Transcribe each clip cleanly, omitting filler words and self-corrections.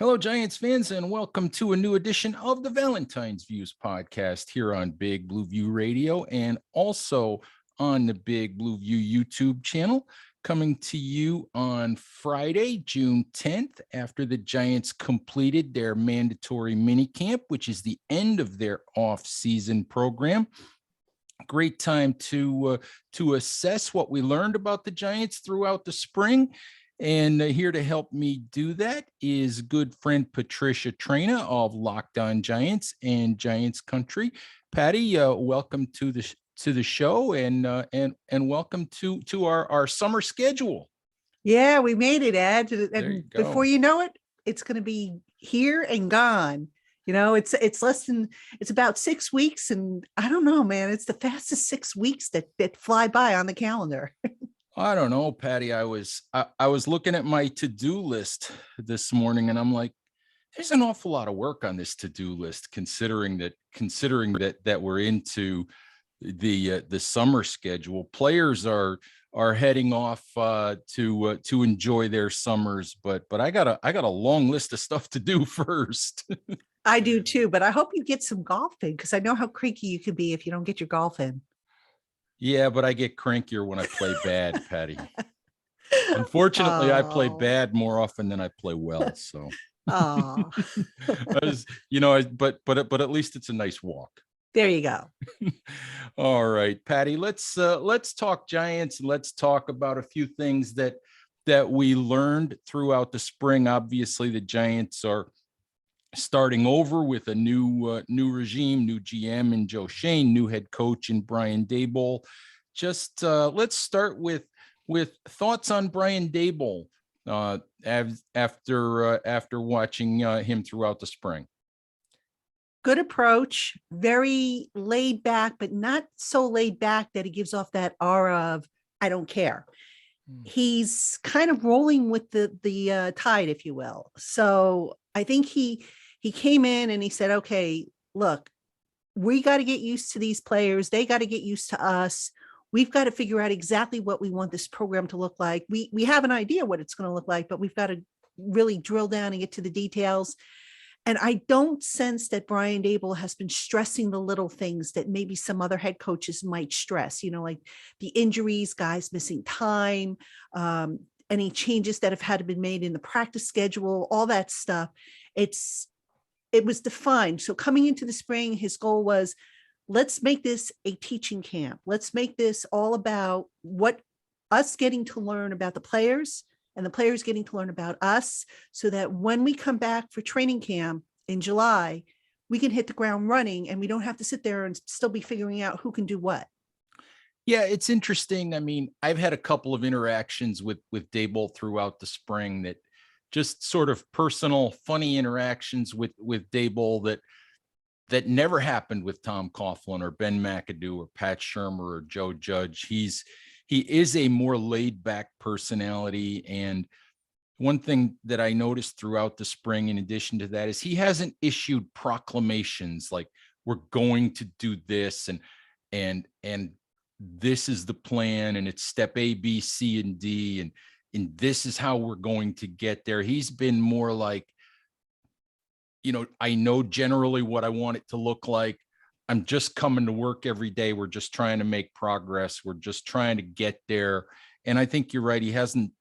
Hello, Giants fans, and welcome to a new edition of the Valentine's Views podcast here on Big Blue View Radio and also on the Big Blue View YouTube channel. Coming to you on Friday, June 10th, after the Giants completed their mandatory minicamp, which is the end of their off-season program. Great time to assess what we learned about the Giants throughout the spring. And here to help me do that is good friend Patricia Traina of Locked On Giants and Giants Country. Patty, welcome to the show, and welcome to our summer schedule. Yeah, we made it, Ed. And before you know it, it's going to be here and gone. You know, it's about 6 weeks, and I don't know, man. It's the fastest 6 weeks that fly by on the calendar. I don't know, Patty. I was looking at my to-do list this morning, and I'm like, there's an awful lot of work on this to-do list, considering that we're into the summer schedule. Players are heading off to enjoy their summers, but I got a long list of stuff to do first. I do too, but I hope you get some golf in, because I know how cranky you can be if you don't get your golf in. Yeah, but I get crankier when I play bad, Patty. Unfortunately, I play bad more often than I play well. So, but at least it's a nice walk. There you go. All right, Patty, let's talk Giants, and let's talk about a few things that we learned throughout the spring. Obviously, the Giants are starting over with a new regime, new GM in Joe Schoen, new head coach in Brian Daboll. Just let's start with thoughts on Brian Daboll after watching him throughout the spring. Good approach, very laid back, but not so laid back that he gives off that aura of I don't care. He's kind of rolling with the tide, if you will. So I think he came in and he said, okay, look, we got to get used to these players. They got to get used to us. We've got to figure out exactly what we want this program to look like. We have an idea what it's going to look like, but we've got to really drill down and get to the details. And I don't sense that Brian Daboll has been stressing the little things that maybe some other head coaches might stress, like the injuries, guys missing time, any changes that have had to be made in the practice schedule, all that stuff. It was defined. So coming into the spring, his goal was, let's make this a teaching camp. Let's make this all about us getting to learn about the players and the players getting to learn about us, so that when we come back for training camp in July, we can hit the ground running and we don't have to sit there and still be figuring out who can do what. Yeah, it's interesting. I mean, I've had a couple of interactions with Daboll throughout the spring, that just sort of personal, funny interactions with Daboll that never happened with Tom Coughlin or Ben McAdoo or Pat Shermer or Joe Judge. He is a more laid back personality. And one thing that I noticed throughout the spring, in addition to that, is he hasn't issued proclamations like, we're going to do this and this is the plan, and it's step A, B, C, and D, and this is how we're going to get there. He's been more like, I know generally what I want it to look like. I'm just coming to work every day. We're just trying to make progress. We're just trying to get there. And I think you're right. He hasn't,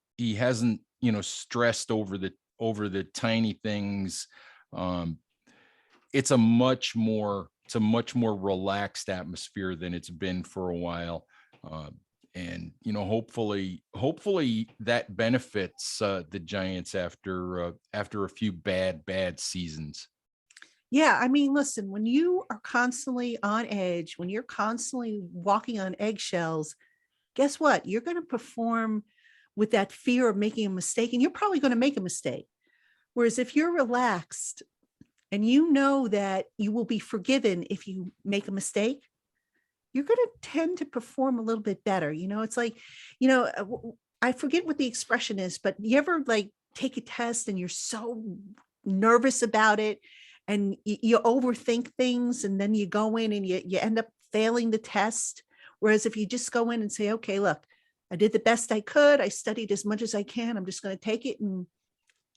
stressed over the tiny things. It's a much more relaxed atmosphere than it's been for a while. And hopefully that benefits the Giants after a few bad seasons. Yeah, I mean, listen, when you are constantly on edge, when you're constantly walking on eggshells, guess what? You're going to perform with that fear of making a mistake, and you're probably going to make a mistake. Whereas if you're relaxed and you know that you will be forgiven if you make a mistake, you're going to tend to perform a little bit better. It's like, I forget what the expression is, but you ever like take a test and you're so nervous about it and you overthink things, and then you go in and you end up failing the test. Whereas if you just go in and say, okay, look, I did the best I could. I studied as much as I can. I'm just going to take it, and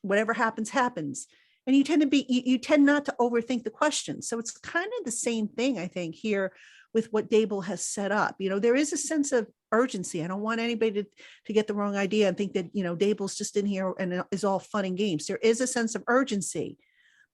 whatever happens, happens. and you tend to be, you tend not to overthink the question. So it's kind of the same thing, I think, here with what Daboll has set up. There is a sense of urgency. I don't want anybody to get the wrong idea and think that, Daboll's just in here and is all fun and games. There is a sense of urgency,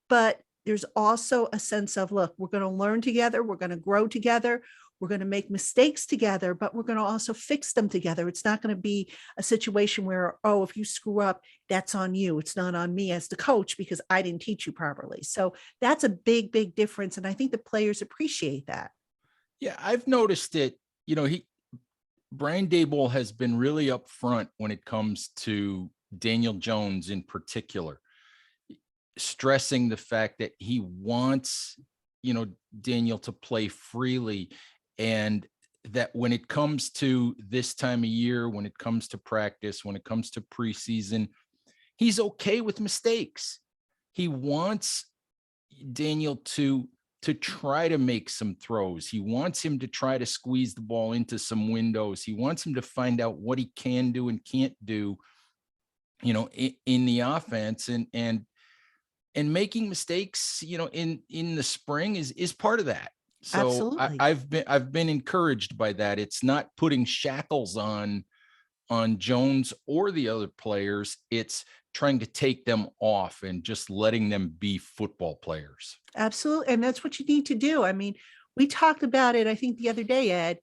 but there's also a sense of, look, we're going to learn together. We're going to grow together. We're going to make mistakes together, but we're going to also fix them together. It's not going to be a situation where, oh, if you screw up, that's on you. It's not on me as the coach because I didn't teach you properly. So that's a big, big difference. And I think the players appreciate that. Yeah, I've noticed it. Brian Daboll has been really upfront when it comes to Daniel Jones in particular, stressing the fact that he wants, Daniel to play freely. And that when it comes to this time of year, when it comes to practice, when it comes to preseason, he's okay with mistakes. He wants Daniel to try to make some throws. He wants him to try to squeeze the ball into some windows. He wants him to find out what he can do and can't do, in the offense, and making mistakes, in the spring is part of that. So Absolutely. I've been encouraged by that. It's not putting shackles on Jones or the other players. It's trying to take them off and just letting them be football players. Absolutely. And that's what you need to do. I mean, we talked about it, I think the other day, Ed.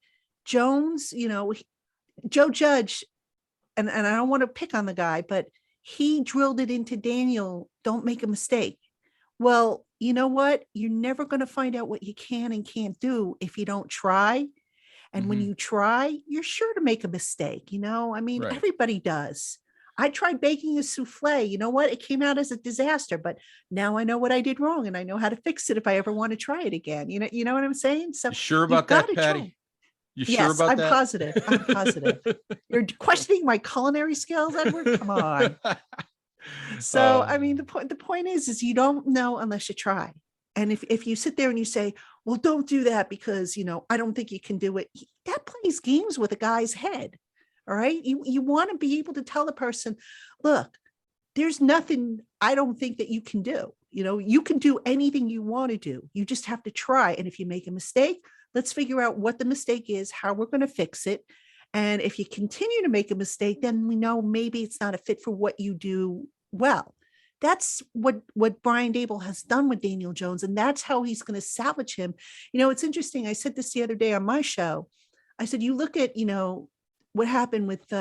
Jones, Joe Judge, and I don't want to pick on the guy, but he drilled it into Daniel, don't make a mistake. Well, you know what? You're never going to find out what you can and can't do if you don't try. And when you try, you're sure to make a mistake. I mean, Right. Everybody does. I tried baking a souffle. You know what? It came out as a disaster, but now I know what I did wrong and I know how to fix it if I ever want to try it again. You know what I'm saying? So You sure you've about got that, to Patty? try. You Yes, sure about I'm that? positive. I'm positive. You're questioning my culinary skills, Edward? Come on. So, I mean, the point is you don't know unless you try. And if you sit there and you say, well, don't do that because, I don't think you can do it. That plays games with a guy's head. All right. You want to be able to tell the person, look, there's nothing I don't think that you can do. You can do anything you want to do. You just have to try. And if you make a mistake, let's figure out what the mistake is, how we're going to fix it. And if you continue to make a mistake, then we know maybe it's not a fit for what you do well. That's what Brian Daboll has done with Daniel Jones, and that's how he's going to salvage him. It's interesting. I said this the other day on my show. I said, you look at, what happened with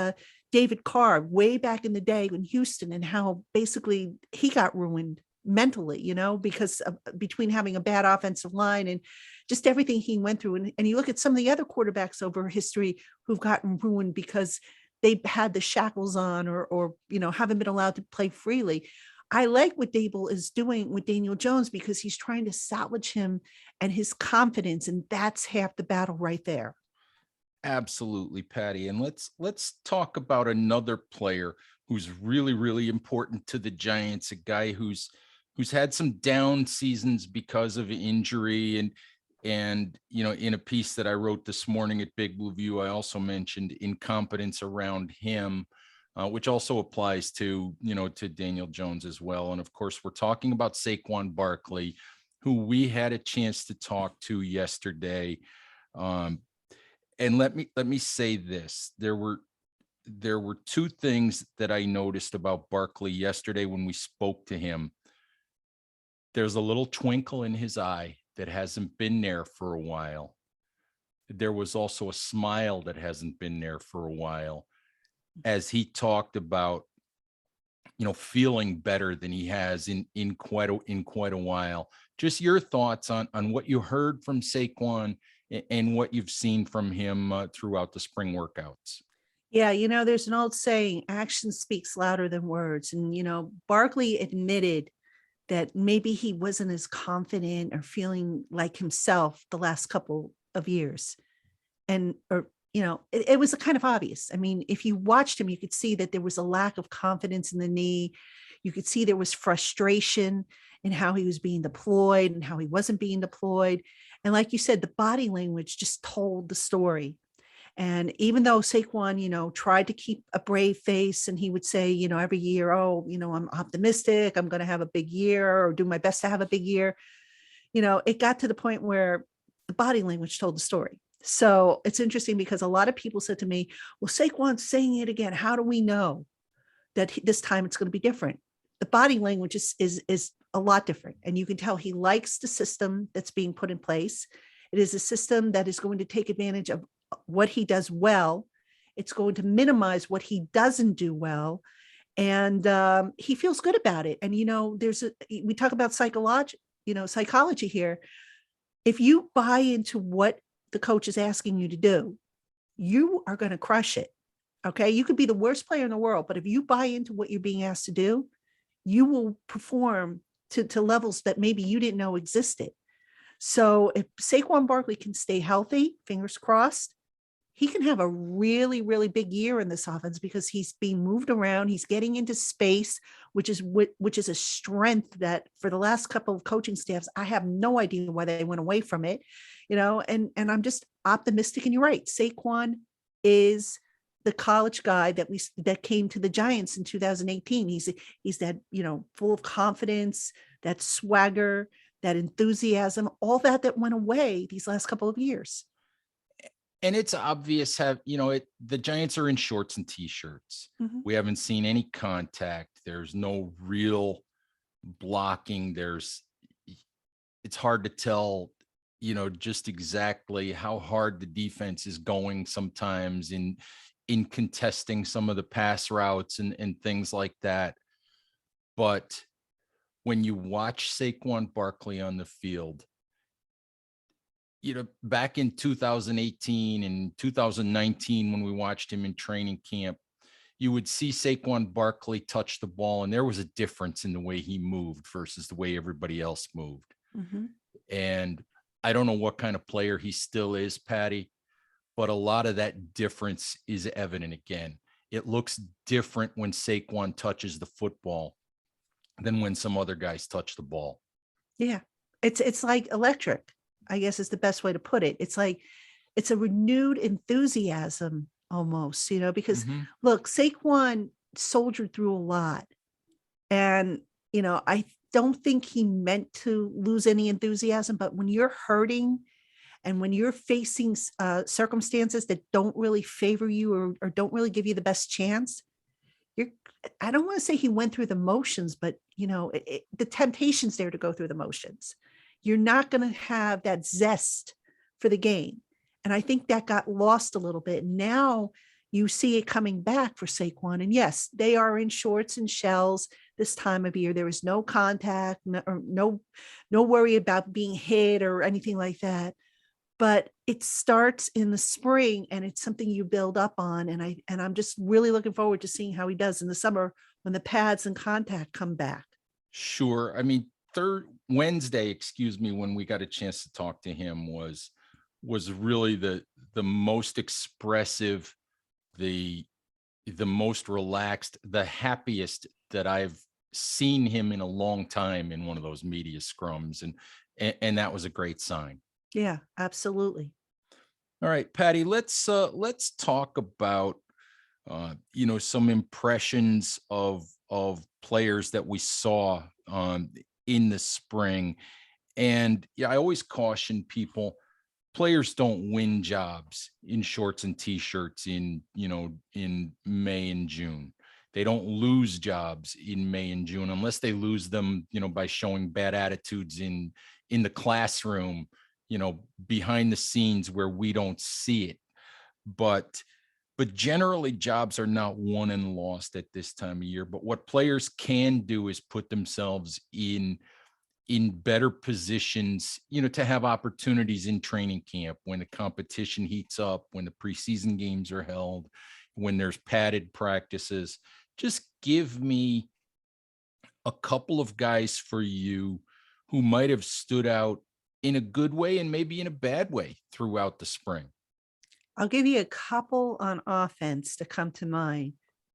David Carr way back in the day in Houston and how basically he got ruined mentally, because between having a bad offensive line and just everything he went through. And you look at some of the other quarterbacks over history who've gotten ruined because they've had the shackles on or haven't been allowed to play freely. I like what Daboll is doing with Daniel Jones because he's trying to salvage him and his confidence. And that's half the battle right there. Absolutely, Patty. And let's talk about another player who's really, really important to the Giants, a guy who's had some down seasons because of injury. And in a piece that I wrote this morning at Big Blue View, I also mentioned incompetence around him, which also applies to Daniel Jones as well. And of course, we're talking about Saquon Barkley, who we had a chance to talk to yesterday. And let me say this: there were two things that I noticed about Barkley yesterday when we spoke to him. There's a little twinkle in his eye that hasn't been there for a while. There was also a smile that hasn't been there for a while, as he talked about, feeling better than he has in quite a while. Just your thoughts on what you heard from Saquon and what you've seen from him throughout the spring workouts. Yeah, there's an old saying, action speaks louder than words. And, Barkley admitted that maybe he wasn't as confident or feeling like himself the last couple of years. It was kind of obvious. I mean, if you watched him, you could see that there was a lack of confidence in the knee. You could see there was frustration in how he was being deployed and how he wasn't being deployed. And like you said, the body language just told the story. And even though Saquon, tried to keep a brave face and he would say, every year, oh, I'm optimistic, I'm going to have a big year or do my best to have a big year. It got to the point where the body language told the story. So it's interesting because a lot of people said to me, well, Saquon's saying it again. How do we know that this time it's going to be different? The body language is a lot different. And you can tell he likes the system that's being put in place. It is a system that is going to take advantage of what he does well. It's going to minimize what he doesn't do well. And he feels good about it. And, we talk about psychology here. If you buy into what the coach is asking you to do, you are going to crush it. Okay. You could be the worst player in the world, but if you buy into what you're being asked to do, you will perform to levels that maybe you didn't know existed. So if Saquon Barkley can stay healthy, fingers crossed, he can have a really, really big year in this offense because he's being moved around. He's getting into space, which is a strength that for the last couple of coaching staffs, I have no idea why they went away from it, and I'm just optimistic. And you're right. Saquon is the college guy that came to the Giants in 2018. He's that, full of confidence, that swagger, that enthusiasm, all that went away these last couple of years. And it's obvious the Giants are in shorts and t-shirts. Mm-hmm. We haven't seen any contact. There's no real blocking. It's hard to tell, just exactly how hard the defense is going sometimes in contesting some of the pass routes and things like that. But when you watch Saquon Barkley on the field, back in 2018 and 2019, when we watched him in training camp, you would see Saquon Barkley touch the ball, and there was a difference in the way he moved versus the way everybody else moved. Mm-hmm. And I don't know what kind of player he still is, Patty, but a lot of that difference is evident again. It looks different when Saquon touches the football than when some other guys touch the ball. Yeah, it's like electric, I guess is the best way to put it. It's like it's a renewed enthusiasm almost, because look, Saquon soldiered through a lot. And, I don't think he meant to lose any enthusiasm, but when you're hurting and when you're facing circumstances that don't really favor you or don't really give you the best chance, I don't want to say he went through the motions, but, the temptation's there to go through the motions. You're not going to have that zest for the game. And I think that got lost a little bit. Now you see it coming back for Saquon. And yes, they are in shorts and shells this time of year. There is no contact, no worry about being hit or anything like that. But it starts in the spring and it's something you build up on. And I'm just really looking forward to seeing how he does in the summer when the pads and contact come back. Sure. I mean, Wednesday, when we got a chance to talk to him was really the most expressive, the most relaxed, the happiest that I've seen him in a long time in one of those media scrums. And that was a great sign. Yeah, absolutely. All right, Patty, let's talk about, some impressions of players that we saw in the spring. And I always caution people, players don't win jobs in shorts and t-shirts in May and June. They don't lose jobs in May and June unless they lose them, by showing bad attitudes in the classroom, behind the scenes where we don't see it. But generally jobs are not won and lost at this time of year. But what players can do is put themselves in better positions, to have opportunities in training camp when the competition heats up, when the preseason games are held, when there's padded practices. Just give me a couple of guys for you who might have stood out in a good way and maybe in a bad way throughout the spring. I'll give you a couple on offense to come to mind.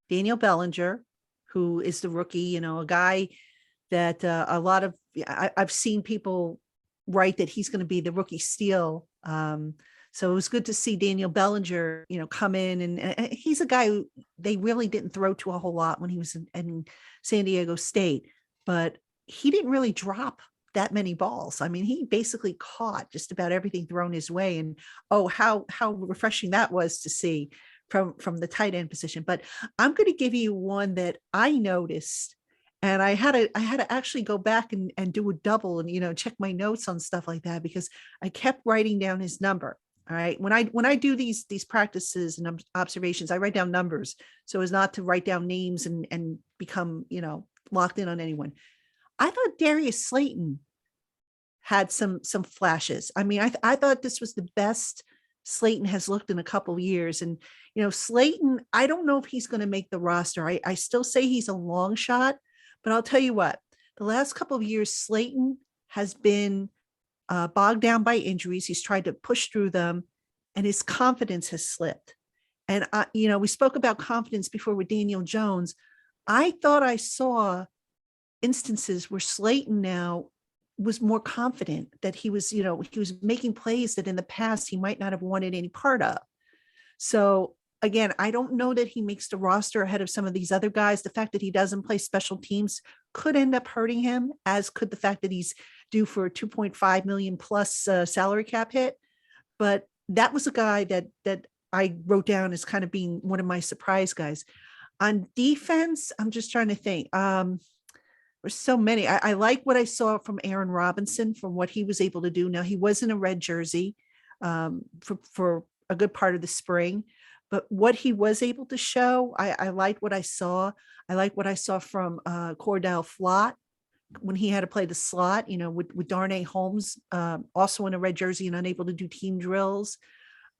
Daniel Bellinger, who is the rookie, a guy that I've seen people write that he's going to be the rookie steal. So it was good to see Daniel Bellinger, come in, and he's a guy who they really didn't throw to a whole lot when he was in San Diego State, but he didn't really drop that many balls. I mean, he basically caught just about everything thrown his way. And how refreshing that was to see from the tight end position. But I'm going to give you one that I noticed, and I had to actually go back and do a double and check my notes on stuff like that, because I kept writing down his number. All right. When I do these practices and observations, I write down numbers so as not to write down names and become, locked in on anyone. I thought Darius Slayton had some flashes. I mean, I thought this was the best Slayton has looked in a couple of years. And, Slayton, I don't know if he's going to make the roster. I still say he's a long shot, but I'll tell you what, the last couple of years, Slayton has been bogged down by injuries. He's tried to push through them, and his confidence has slipped. And, we spoke about confidence before with Daniel Jones. I thought I saw instances where Slayton now was more confident that he was making plays that in the past he might not have wanted any part of. So again, I don't know that he makes the roster ahead of some of these other guys. The fact that he doesn't play special teams could end up hurting him, as could the fact that he's due for a 2.5 million plus salary cap hit. But that was a guy that I wrote down as kind of being one of my surprise guys. On defense, I'm just trying to think. There's so many. I like what I saw from Aaron Robinson, from what he was able to do. Now, he was in a red jersey for a good part of the spring, but what he was able to show, I liked what I saw. I like what I saw from Cordell Flott when he had to play the slot, with Darnay Holmes, also in a red jersey and unable to do team drills.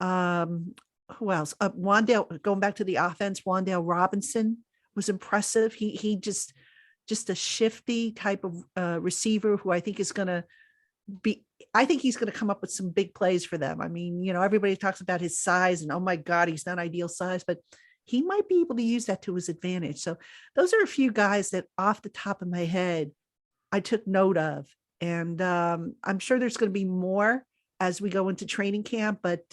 Who else? Wandale, going back to the offense, Wandale Robinson was impressive. He just a shifty type of receiver who I think is going to I think he's going to come up with some big plays for them. I mean, everybody talks about his size and, oh my God, he's not ideal size, but he might be able to use that to his advantage. So those are a few guys that off the top of my head, I took note of. And I'm sure there's going to be more as we go into training camp, but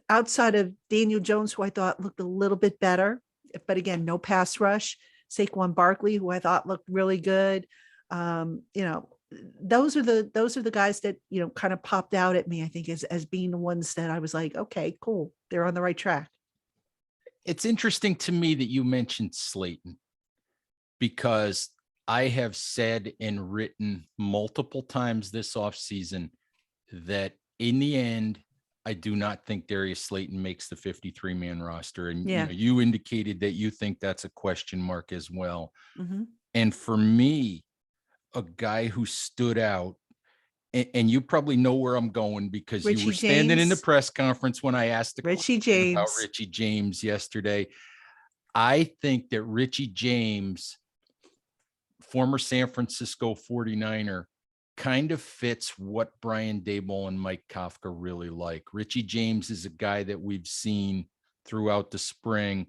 outside of Daniel Jones, who I thought looked a little bit better, but again, no pass rush. Saquon Barkley, who I thought looked really good. Those are the guys that, kind of popped out at me, I think, as being the ones that I was like, okay, cool. They're on the right track. It's interesting to me that you mentioned Slayton, because I have said and written multiple times this offseason that in the end, I do not think Darius Slayton makes the 53-man roster. And you indicated that you think that's a question mark as well. Mm-hmm. And for me, a guy who stood out, and you probably know where I'm going, because Richie you were standing in the press conference when I asked the question about Richie James yesterday. I think that Richie James, former San Francisco 49er, kind of fits what Brian Daboll and Mike Kafka really like. Richie James is a guy that we've seen throughout the spring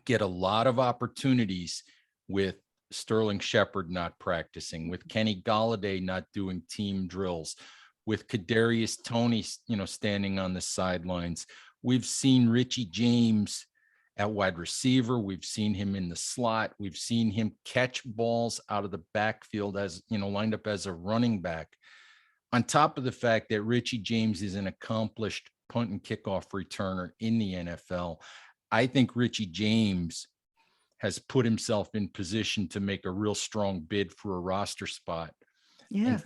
get a lot of opportunities, with Sterling Shepard not practicing, with Kenny Golladay not doing team drills, with Kadarius Toney, standing on the sidelines. We've seen Richie James at wide receiver. We've seen him in the slot. We've seen him catch balls out of the backfield as, lined up as a running back. On top of the fact that Richie James is an accomplished punt and kickoff returner in the NFL, I think Richie James has put himself in position to make a real strong bid for a roster spot. Yeah. And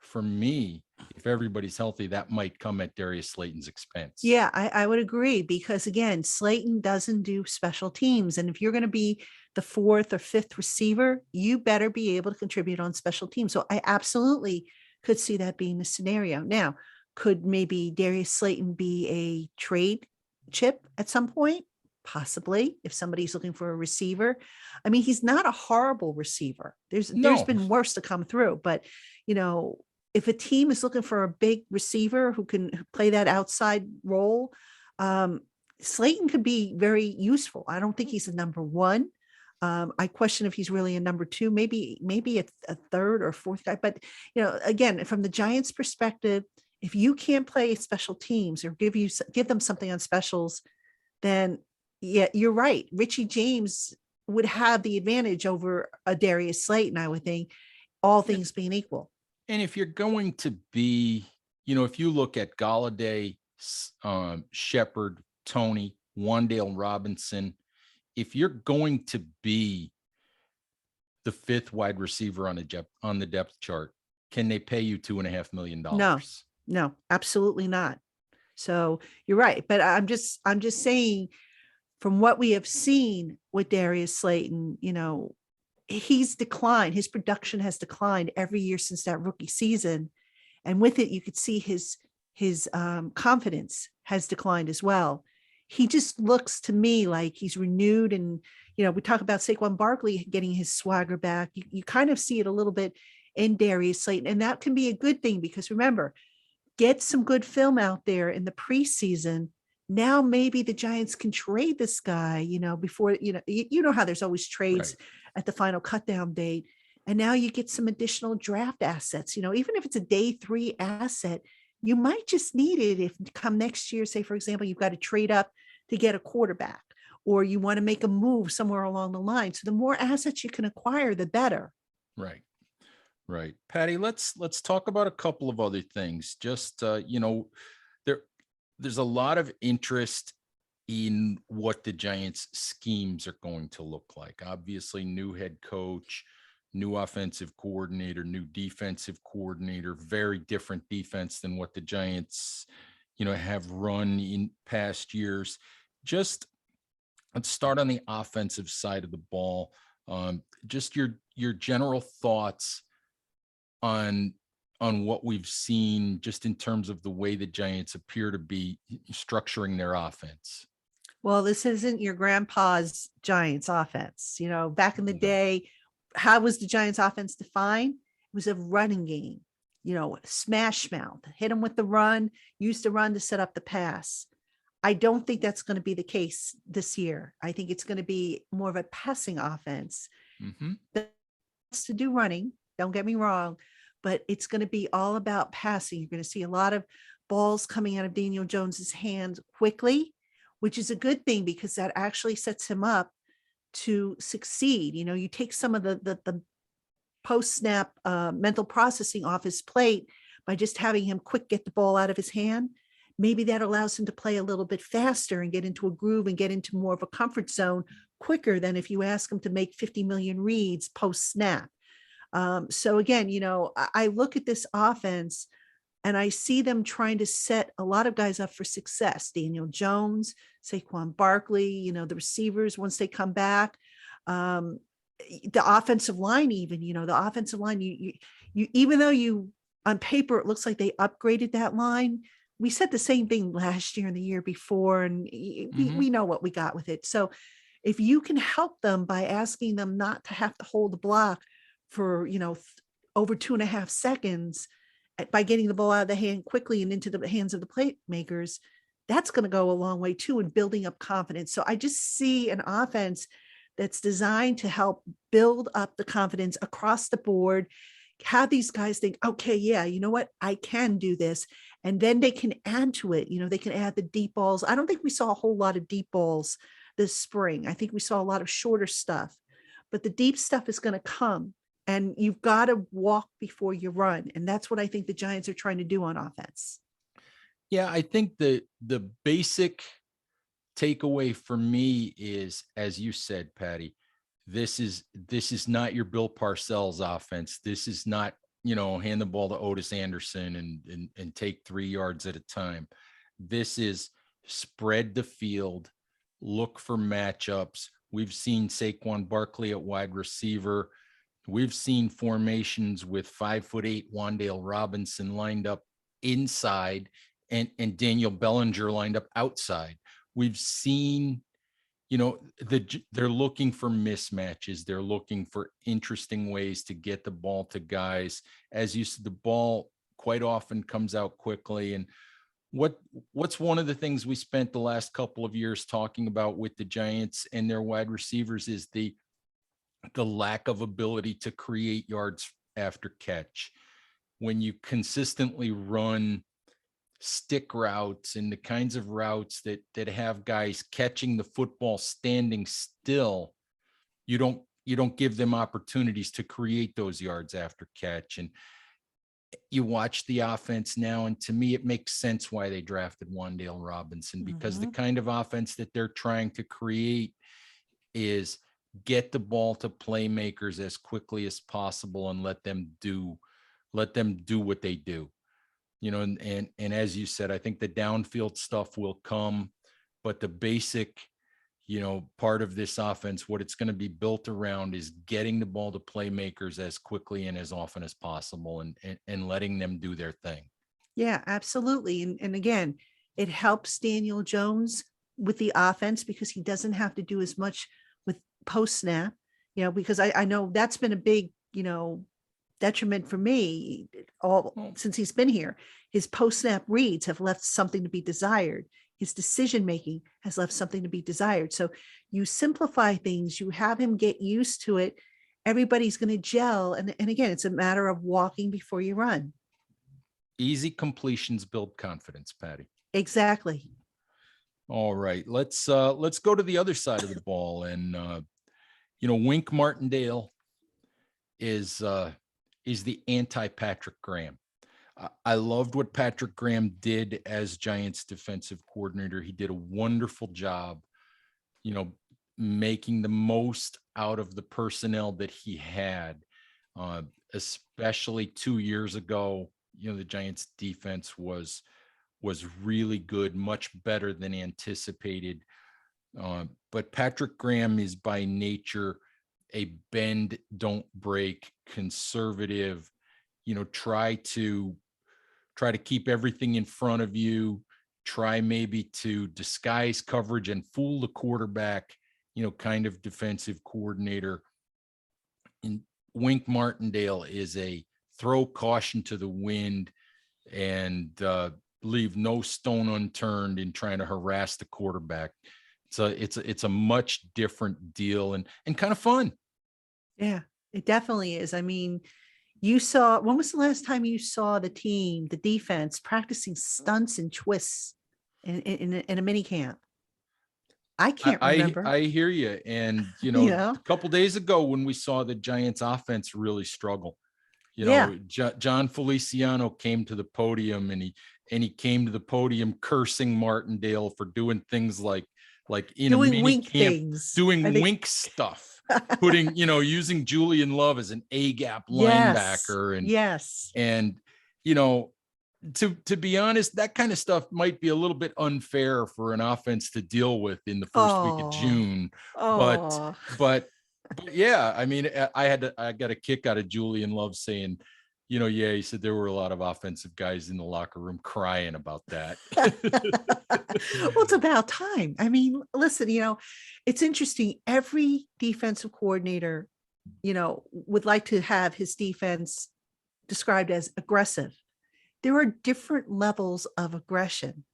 for me, if everybody's healthy, that might come at Darius Slayton's expense. Yeah, I would agree, because again, Slayton doesn't do special teams. And if you're going to be the fourth or fifth receiver, you better be able to contribute on special teams. So I absolutely could see that being the scenario. Now, could maybe Darius Slayton be a trade chip at some point? Possibly, if somebody's looking for a receiver. I mean, he's not a horrible receiver. There's been worse to come through, but if a team is looking for a big receiver who can play that outside role, Slayton could be very useful. I don't think he's a number one. I question if he's really a number two, maybe a third or fourth guy. But, again, from the Giants' perspective, If you can't play special teams or give them something on specials, then yeah, you're right. Richie James would have the advantage over a Darius Slayton, I would think, all things being equal. And if you're going to be, if you look at Galladay, Shepard, Tony, Wan'Dale Robinson, if you're going to be the fifth wide receiver on the depth chart, can they pay you $2.5 million? No, absolutely not. So you're right. But I'm just saying, from what we have seen with Darius Slayton, he's declined. His production has declined every year since that rookie season. And with it, you could see his confidence has declined as well. He just looks to me like he's renewed. And, we talk about Saquon Barkley getting his swagger back. You kind of see it a little bit in Darius Slayton. And that can be a good thing, because remember, get some good film out there in the preseason. Now maybe the Giants can trade this guy, before, how there's always trades at the final cutdown date. And now you get some additional draft assets, even if it's a day 3 asset, you might just need it if come next year, say, for example, you've got to trade up to get a quarterback, or you want to make a move somewhere along the line. So the more assets you can acquire, the better. Right. Right. Patty, let's talk about a couple of other things. Just, there's a lot of interest in what the Giants' schemes are going to look like. Obviously, new head coach, new offensive coordinator, new defensive coordinator, very different defense than what the Giants, have run in past years. Just let's start on the offensive side of the ball. Just your general thoughts on what we've seen, just in terms of the way the Giants appear to be structuring their offense. Well, this isn't your grandpa's Giants offense. Back in the day, how was the Giants offense defined? It was a running game, smash mouth, hit them with the run, use the run to set up the pass. I don't think that's going to be the case this year. I think it's going to be more of a passing offense. That's to do running. Don't get me wrong, but it's going to be all about passing. You're going to see a lot of balls coming out of Daniel Jones's hands quickly, which is a good thing, because that actually sets him up to succeed. You take some of the post-snap mental processing off his plate by just having him quick get the ball out of his hand. Maybe that allows him to play a little bit faster and get into a groove and get into more of a comfort zone quicker than if you ask him to make 50 million reads post-snap. So again, I look at this offense and I see them trying to set a lot of guys up for success. Daniel Jones, Saquon Barkley, the receivers, once they come back, the offensive line, even, the offensive line, you even though on paper, it looks like they upgraded that line. We said the same thing last year and the year before, and we know what we got with it. So if you can help them by asking them not to have to hold the block for, over 2.5 seconds, by getting the ball out of the hand quickly and into the hands of the playmakers, that's going to go a long way too in building up confidence. So I just see an offense that's designed to help build up the confidence across the board, have these guys think, okay, yeah, you know what, I can do this. And then they can add to it. They can add the deep balls. I don't think we saw a whole lot of deep balls this spring. I think we saw a lot of shorter stuff, but the deep stuff is going to come. And you've got to walk before you run. And that's what I think the Giants are trying to do on offense. Yeah, I think the basic takeaway for me is, as you said, Patty, this is not your Bill Parcells offense. This is not, hand the ball to Otis Anderson and take 3 yards at a time. This is spread the field, look for matchups. We've seen Saquon Barkley at wide receiver. We've seen formations with 5'8" Wan'Dale Robinson lined up inside and Daniel Bellinger lined up outside. We've seen, they're looking for mismatches. They're looking for interesting ways to get the ball to guys. As you said, the ball quite often comes out quickly. And what's one of the things we spent the last couple of years talking about with the Giants and their wide receivers is the lack of ability to create yards after catch. When you consistently run stick routes and the kinds of routes that have guys catching the football standing still, you don't give them opportunities to create those yards after catch. And you watch the offense now, and to me, it makes sense why they drafted Wan'Dale Robinson, because the kind of offense that they're trying to create is get the ball to playmakers as quickly as possible and let them do what they do. And as you said, I think the downfield stuff will come, but the basic, part of this offense, what it's going to be built around is getting the ball to playmakers as quickly and as often as possible, and letting them do their thing. Yeah, absolutely. And again, it helps Daniel Jones with the offense because he doesn't have to do as much with post snap, because I know that's been a big, detriment for me since he's been here. His post snap reads have left something to be desired. His decision making has left something to be desired. So you simplify things, you have him get used to it. Everybody's going to gel. And again, it's a matter of walking before you run. Easy completions build confidence, Patty. Exactly. All right, let's go to the other side of the ball. And Wink Martindale is the anti-Patrick Graham. I loved what Patrick Graham did as Giants defensive coordinator. He did a wonderful job, making the most out of the personnel that he had, especially 2 years ago. The Giants defense was really good, much better than anticipated. But Patrick Graham is by nature a bend, don't break, conservative, try to keep everything in front of you, try maybe to disguise coverage and fool the quarterback, kind of defensive coordinator. And Wink Martindale is a throw caution to the wind and leave no stone unturned in trying to harass the quarterback. So it's a much different deal and kind of fun. Yeah, it definitely is. I mean, when was the last time you saw the defense practicing stunts and twists in a mini camp? I can't remember. I hear you. And, a couple days ago when we saw the Giants offense really struggle, John Feliciano came to the podium and he came to the podium cursing Martindale for doing things like in doing a mini wink camp, things. Doing wink stuff. Putting, using Julian Love as an A-gap linebacker. And, to be honest, that kind of stuff might be a little bit unfair for an offense to deal with in the first week of June. But yeah, I mean, I got a kick out of Julian Love saying, he said there were a lot of offensive guys in the locker room crying about that. Well, it's about time. I mean, listen, it's interesting. Every defensive coordinator, would like to have his defense described as aggressive. There are different levels of aggression.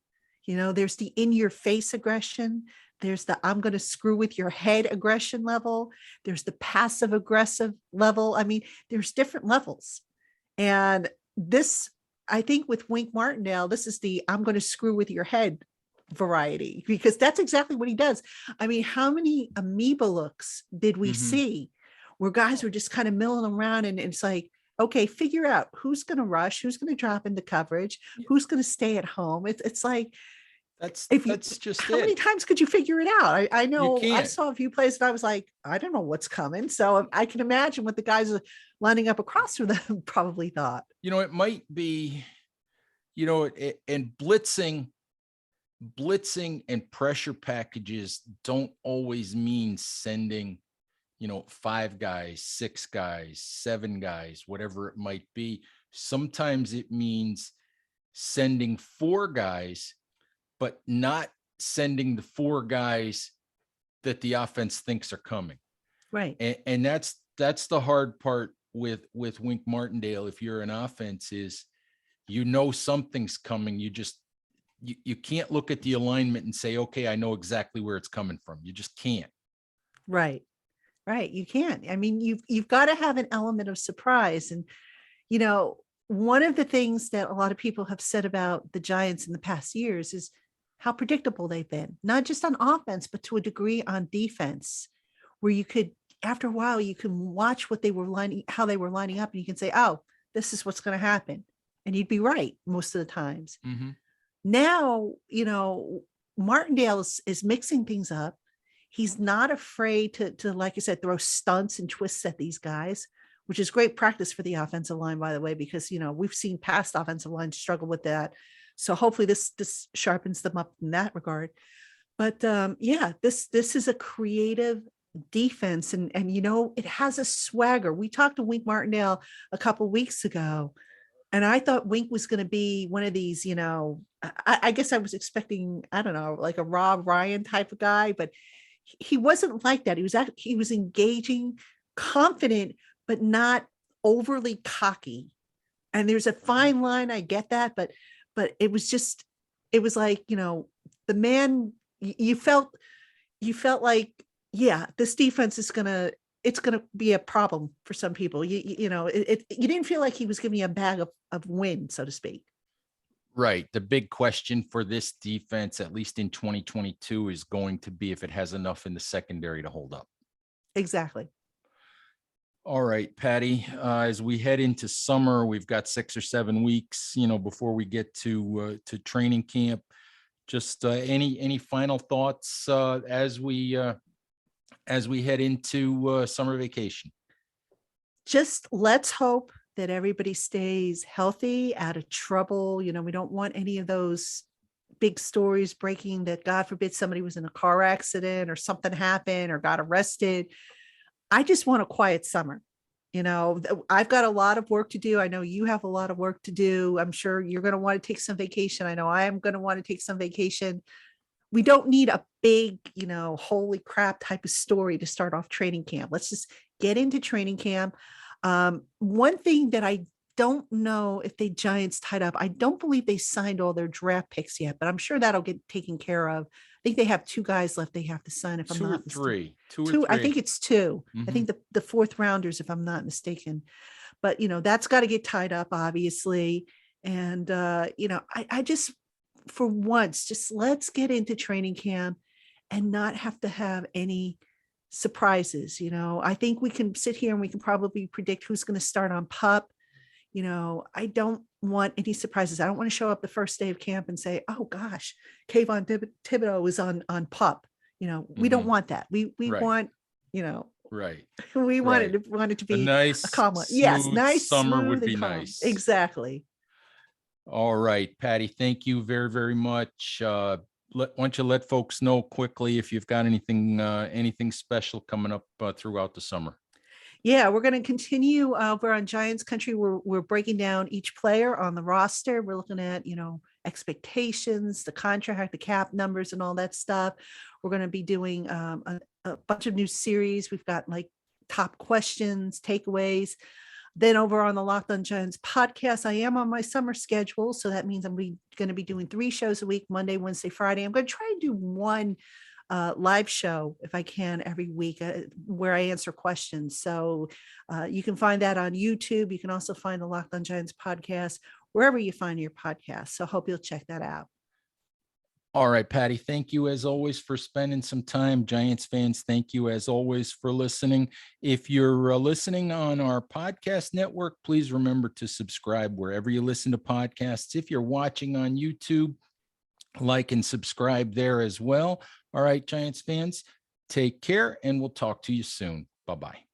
There's the in your face aggression. There's the I'm going to screw with your head aggression level. There's the passive aggressive level. I mean, there's different levels. And this, I think with Wink Martindale, this is the I'm going to screw with your head variety, because that's exactly what he does. I mean, how many amoeba looks did we see where guys were just kind of milling around and it's like, okay, figure out who's going to rush, who's going to drop into coverage, who's going to stay at home. It's like, that's just how many times could you figure it out? I know I saw a few plays and I was like, I don't know what's coming. So I can imagine what the guys lining up across from them probably thought. It might be, and blitzing and pressure packages don't always mean sending, 5 guys, 6 guys, 7 guys, whatever it might be. Sometimes it means sending 4 guys, but not sending the 4 guys that the offense thinks are coming. Right. And that's the hard part with Wink Martindale. If you're an offense is, something's coming. You can't look at the alignment and say, okay, I know exactly where it's coming from. You just can't. Right. You can't. I mean, you've got to have an element of surprise. And, one of the things that a lot of people have said about the Giants in the past years is how predictable they've been, not just on offense, but to a degree on defense, where you could, after a while, you can watch how they were lining up, and you can say, oh, this is what's going to happen. And you'd be right most of the times. Mm-hmm. Now, Martindale is mixing things up. He's not afraid to, like I said, throw stunts and twists at these guys, which is great practice for the offensive line, by the way, because, we've seen past offensive lines struggle with that. So hopefully this sharpens them up in that regard. But this is a creative defense, and it has a swagger. We talked to Wink Martindale a couple weeks ago, and I thought Wink was going to be one of these, I guess I was expecting, I don't know, like a Rob Ryan type of guy, but he wasn't like that. He was engaging, confident, but not overly cocky. And there's a fine line. I get that, but it was like, the man, you felt like, yeah, this defense it's going to be a problem for some people. You didn't feel like he was giving you a bag of wind, so to speak. Right. The big question for this defense, at least in 2022, is going to be if it has enough in the secondary to hold up. Exactly. All right, Patty, as we head into summer, we've got 6 or 7 weeks, before we get to training camp. Just any final thoughts as we head into summer vacation? Just let's hope that everybody stays healthy, out of trouble. We don't want any of those big stories breaking that, God forbid, somebody was in a car accident or something happened or got arrested. I just want a quiet summer. I've got a lot of work to do. I know you have a lot of work to do. I'm sure you're going to want to take some vacation. I know I am going to want to take some vacation. We don't need a big, holy crap type of story to start off training camp. Let's just get into training camp. One thing that I don't know if the Giants tied up, I don't believe they signed all their draft picks yet, but I'm sure that'll get taken care of. I think they have 2 guys left they have to sign, if I'm not mistaken. Two or three. I think it's 2. Mm-hmm. I think the 4th rounders, if I'm not mistaken. But, that's got to get tied up, obviously. And, I just, for once, just let's get into training camp and not have to have any surprises. I think we can sit here and we can probably predict who's going to start on PUP. I don't want any surprises. I don't want to show up the first day of camp and say, oh gosh, Kayvon Thibodeau is on PUP. We don't want that. We Right. want, right. We Right. want it to be a nice, a calm one. Yes, nice summer smooth would be and calm. nice. Exactly. All right, Patty, thank you very, very much. Why don't you let folks know quickly if you've got anything special coming up throughout the summer? Yeah, we're going to continue over on Giants Country. We're breaking down each player on the roster. We're looking at, expectations, the contract, the cap numbers, and all that stuff. We're going to be doing a bunch of new series. We've got like top questions, takeaways. Then over on the Locked On Giants podcast, I am on my summer schedule. So that means I'm going to be doing 3 shows a week, Monday, Wednesday, Friday. I'm going to try and do one live show if I can every week where I answer questions. So you can find that on YouTube. You can also find the Locked On Giants podcast wherever you find your podcast. So I hope you'll check that out. All right, Patty, thank you as always for spending some time. Giants fans, thank you as always for listening. If you're listening on our podcast network, please remember to subscribe wherever you listen to podcasts. If you're watching on YouTube, like and subscribe there as well. All right, Giants fans, take care, and we'll talk to you soon. Bye-bye.